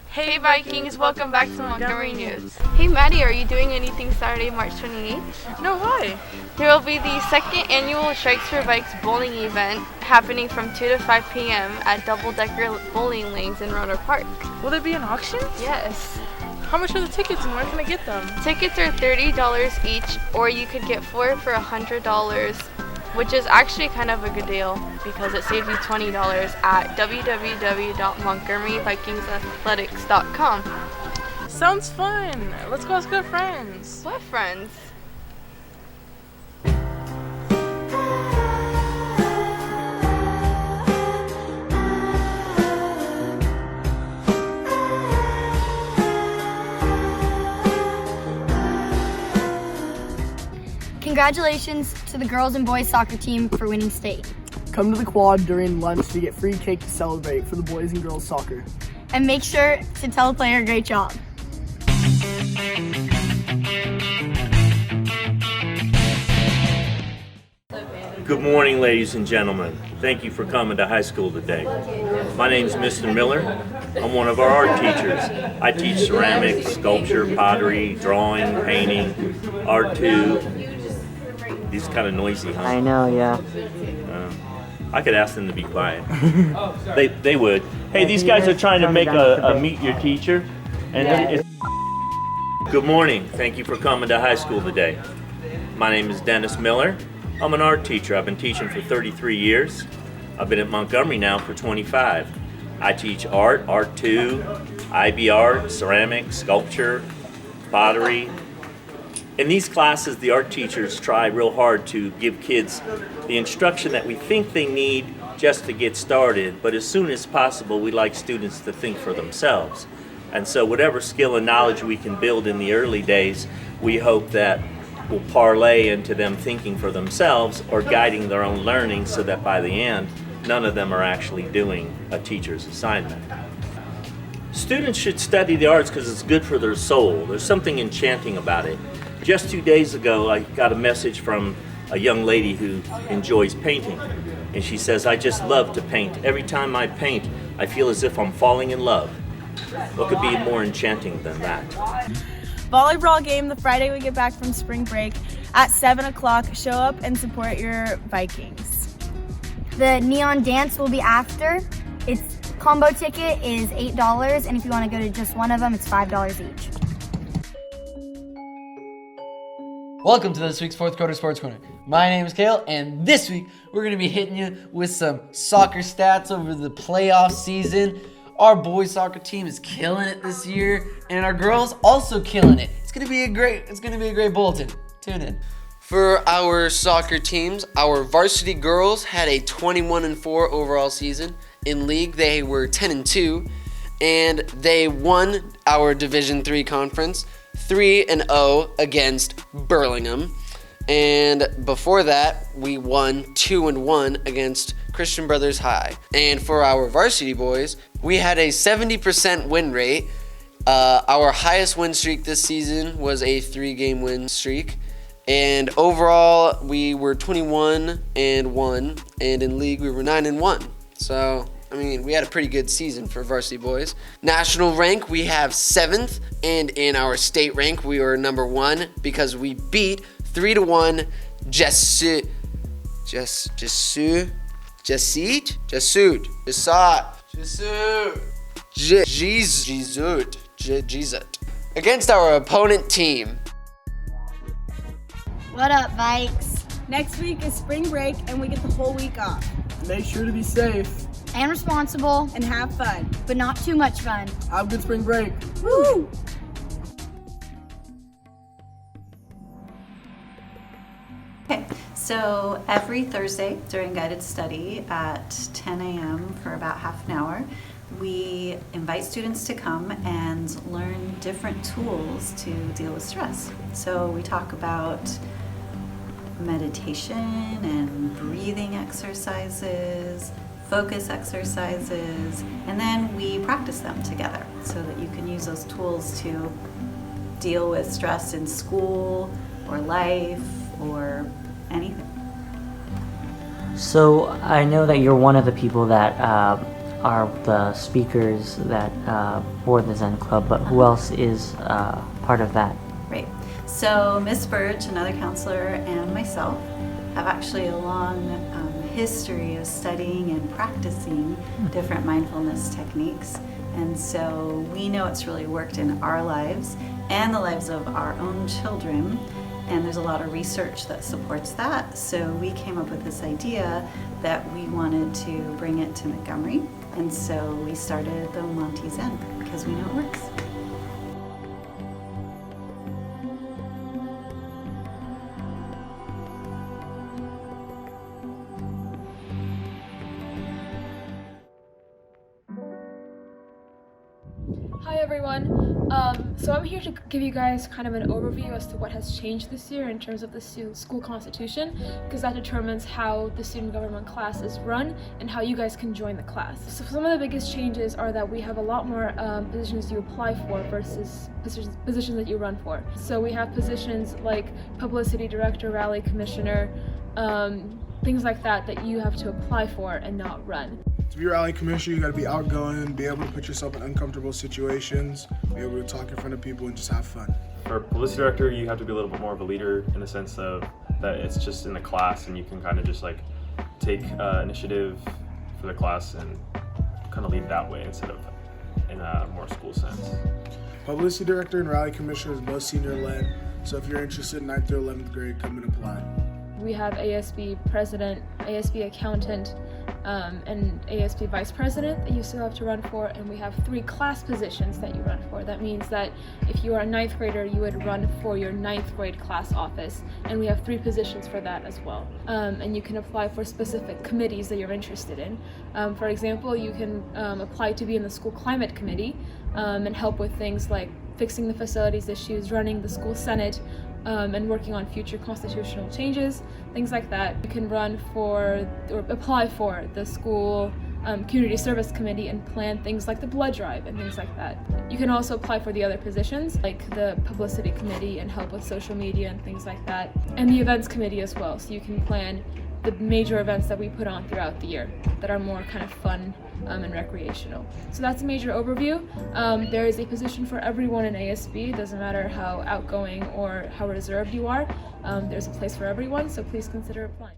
Hey Vikings, welcome back to Montgomery News. Hey Maddie, are you doing anything Saturday, March 28th? No, why? There will be the second annual Strikes for Bikes bowling event happening from 2 to 5 p.m. at double-decker bowling lanes in Rotor Park. Will there be an auction? Yes. How much are the tickets and where can I get them? Tickets are $30 each, or you could get 4 for $100, which is actually kind of a good deal because it saves you $20 at www.montgomeryvikingsathletics.com. Sounds fun. Let's go as good friends. What friends? Congratulations to the girls and boys soccer team for winning state. Come to the quad during lunch to get free cake to celebrate for the boys and girls soccer. And make sure to tell the player great job. Good morning, ladies and gentlemen. Thank you for coming to high school today. My name is Mr. Miller. I'm one of our art teachers. I teach ceramics, sculpture, pottery, drawing, painting, art too. He's kind of noisy, huh? I know, yeah. I could ask them to be quiet. They would. Hey, these guys are trying to make a meet your teacher. And good morning. Thank you for coming to high school today. My name is Dennis Miller. I'm an art teacher. I've been teaching for 33 years. I've been at Montgomery now for 25. I teach art, art 2, IB art, ceramics, sculpture, pottery. In these classes, the art teachers try real hard to give kids the instruction that we think they need just to get started, but as soon as possible, we like students to think for themselves. And so whatever skill and knowledge we can build in the early days, we hope that will parlay into them thinking for themselves or guiding their own learning so that by the end, none of them are actually doing a teacher's assignment. Students should study the arts because it's good for their soul. There's something enchanting about it. Just 2 days ago, I got a message from a young lady who enjoys painting. And she says, I just love to paint. Every time I paint, I feel as if I'm falling in love. What could be more enchanting than that? Volleyball game the Friday we get back from spring break at 7 o'clock. Show up and support your Vikings. The neon dance will be after. Its combo ticket is $8, and if you want to go to just one of them, it's $5 each. Welcome to this week's Fourth Quarter Sports Corner. My name is Kale, and this week we're going to be hitting you with some soccer stats over the playoff season. Our boys soccer team is killing it this year, and our girls also killing it. It's going to be a great bulletin. Tune in. For our soccer teams, our varsity girls had a 21-4 overall season. In league, they were 10-2, and they won our Division III conference 3-0 against Burlingame. And before that, we won 2-1 against Christian Brothers High. And for our varsity boys, we had a 70% win rate. Our highest win streak this season was a 3-game win streak. And overall, we were 21-1, and in league, we were 9-1. So, I mean, we had a pretty good season for varsity boys. National rank, we have 7th, and in our state rank, we were number 1 because we beat 3-1 Jesuit. Against our opponent team. What up, Vikes? Next week is spring break and we get the whole week off. Make sure to be safe. And responsible. And have fun. But not too much fun. Have a good spring break. Woo! Okay, so every Thursday during guided study at 10 a.m. for about half an hour, we invite students to come and learn different tools to deal with stress. So we talk about meditation and breathing exercises, focus exercises, and then we practice them together so that you can use those tools to deal with stress in school or life or anything. So I know that you're one of the people that are the speakers that for the Zen Club, but who else is part of that? Right. So Miss Burge, another counselor, and myself have actually a long history of studying and practicing different mindfulness techniques. And so we know it's really worked in our lives and the lives of our own children. And there's a lot of research that supports that. So we came up with this idea that we wanted to bring it to Montgomery. And so we started the Monty Zen because we know it works. Hi everyone. So I'm here to give you guys kind of an overview as to what has changed this year in terms of the school constitution, because that determines how the student government class is run and how you guys can join the class. So some of the biggest changes are that we have a lot more positions you apply for versus positions that you run for. So we have positions like publicity director, rally commissioner, things like that you have to apply for and not run. To be a rally commissioner, you got to be outgoing, be able to put yourself in uncomfortable situations, be able to talk in front of people and just have fun. For publicity director, you have to be a little bit more of a leader in the sense of that it's just in the class and you can kind of just like take initiative for the class and kind of lead that way instead of in a more school sense. Publicity director and rally commissioner is both senior led, so if you're interested in 9th or 11th grade, come and apply. We have ASB president, ASB accountant, and ASB vice president that you still have to run for, and we have 3 class positions that you run for. That means that if you are a 9th grader, you would run for your 9th grade class office, and we have 3 positions for that as well. And you can apply for specific committees that you're interested in. For example, you can apply to be in the school climate committee and help with things like fixing the facilities issues, running the school senate, and working on future constitutional changes, things like that. You can run for or apply for the school community service committee and plan things like the blood drive and things like that. You can also apply for the other positions like the publicity committee and help with social media and things like that, and the events committee as well, so you can plan the major events that we put on throughout the year that are more kind of fun and recreational. So that's a major overview. There is a position for everyone in ASB. It doesn't matter how outgoing or how reserved you are. There's a place for everyone, so please consider applying.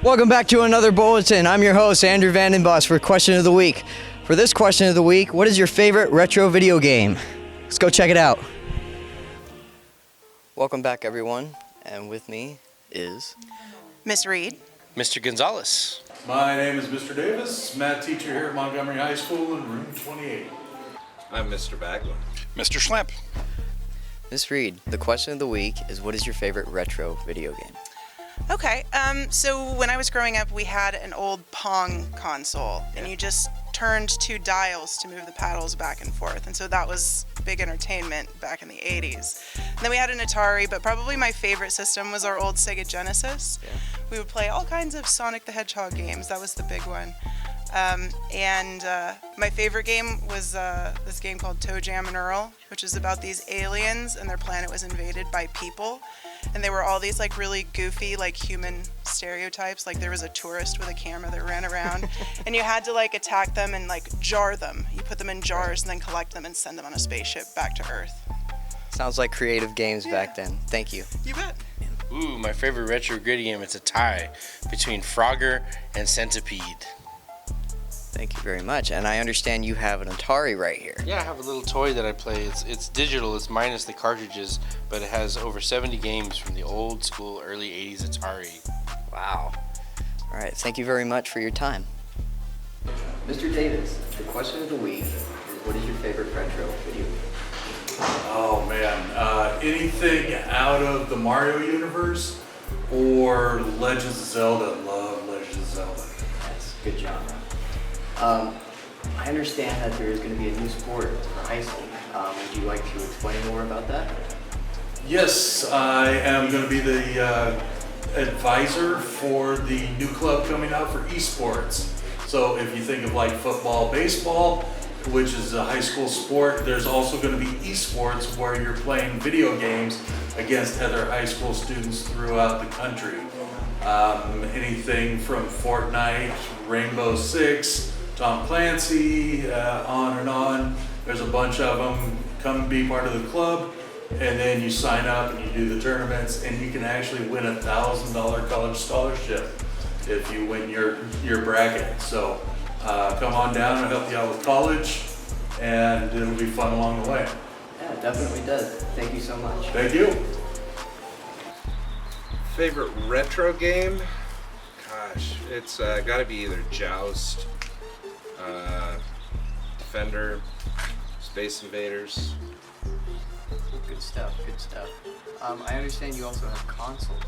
Welcome back to another Bulletin. I'm your host, Andrew Vandenbos, for Question of the Week. For this Question of the Week, what is your favorite retro video game? Let's go check it out. Welcome back, everyone. And with me is Miss Reed. Mr. Gonzalez. My name is Mr. Davis, math teacher here at Montgomery High School in room 28. I'm Mr. Bagler. Mr. Schlemp. Miss Reed. The question of the week is, what is your favorite retro video game? Okay, so when I was growing up, we had an old Pong console, and you just turned 2 dials to move the paddles back and forth, and so that was big entertainment back in the 80s. And then we had an Atari, but probably my favorite system was our old Sega Genesis. Yeah. We would play all kinds of Sonic the Hedgehog games. That was the big one. My favorite game was this game called Toe Jam and Earl, which is about these aliens and their planet was invaded by people. And they were all these like really goofy like human stereotypes. Like there was a tourist with a camera that ran around and you had to like attack them and like jar them. You put them in jars and then collect them and send them on a spaceship back to Earth. Sounds like creative games back then. Thank you. You bet. Ooh, my favorite retro gritty game. It's a tie between Frogger and Centipede. Thank you very much. And I understand you have an Atari right here. Yeah, I have a little toy that I play. It's digital. It's minus the cartridges, but it has over 70 games from the old school early 80s Atari. Wow. All right, thank you very much for your time. Mr. Davis, the question of the week is, what is your favorite retro video game? Oh man, anything out of the Mario universe or Legends of Zelda. Love Legends of Zelda. That's a good genre. I understand that there is going to be a new sport for high school. Would you like to explain more about that? Yes, I am going to be the advisor for the new club coming out for eSports. So if you think of like football, baseball, which is a high school sport, there's also going to be eSports where you're playing video games against other high school students throughout the country. Anything from Fortnite, Rainbow Six, Tom Clancy, on and on. There's a bunch of them. Come be part of the club, and then you sign up and you do the tournaments, and you can actually win a $1,000 college scholarship if you win your bracket. So come on down and help you out with college, and it'll be fun along the way. Yeah, it definitely does. Thank you so much. Thank you. Favorite retro game? Gosh, it's got to be either Joust, Defender, Space Invaders. Good stuff, good stuff. I understand you also have consoles.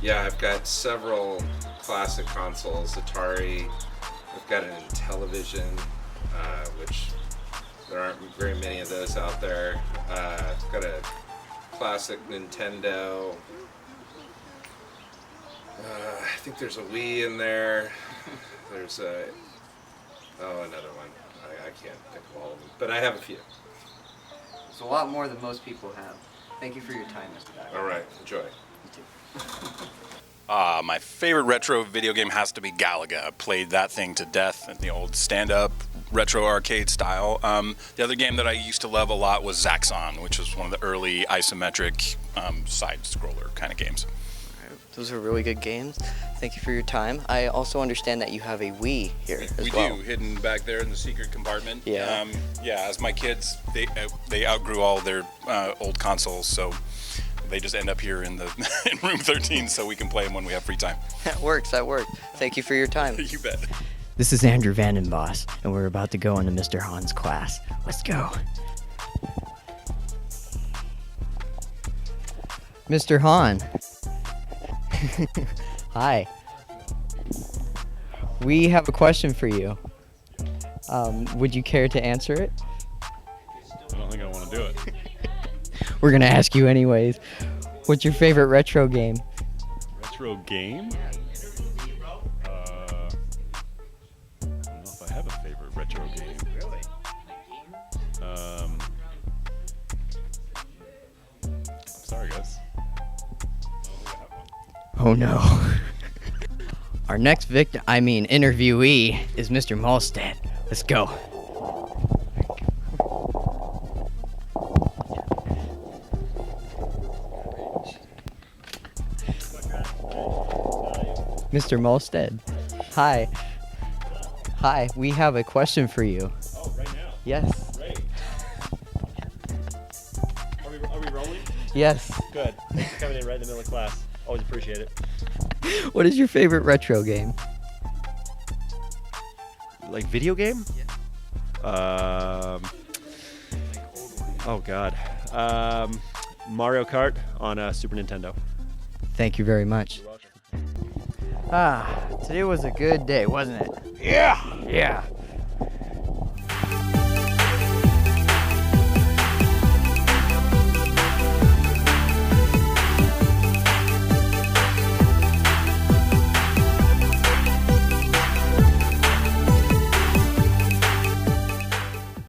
Yeah, I've got several classic consoles, Atari. I've got an Intellivision, which there aren't very many of those out there. I've got a classic Nintendo. I think there's a Wii in there. There's another one. I can't think of all of them, but I have a few. It's a lot more than most people have. Thank you for your time, Mr. Dyer. All right, enjoy. You too. My favorite retro video game has to be Galaga. I played that thing to death in the old stand-up retro arcade style. The other game that I used to love a lot was Zaxxon, which was one of the early isometric side-scroller kind of games. Those are really good games. Thank you for your time. I also understand that you have a Wii here as well. We do, hidden back there in the secret compartment. Yeah. As my kids, they outgrew all their old consoles, so they just end up here in the in room 13, so we can play them when we have free time. That works. Thank you for your time. You bet. This is Andrew Vandenbos, and we're about to go into Mr. Hahn's class. Let's go. Mr. Hahn. Hi. We have a question for you. Would you care to answer it? I don't think I want to do it. We're going to ask you anyways. What's your favorite retro game? Retro game? I don't know if I have a favorite retro game. Really? I'm sorry, guys. Oh no. Our next interviewee is Mr. Malstead. Let's go. Mr. Malstead. Hi. Hi, we have a question for you. Oh, right now? Yes. Great. Are we rolling? Yes. Good. Thanks for coming in right in the middle of class. Always appreciate it. What is your favorite retro game? Like video game? Yeah. Oh God. Mario Kart on Super Nintendo. Thank you very much. You're welcome. Today was a good day, wasn't it? Yeah. Yeah.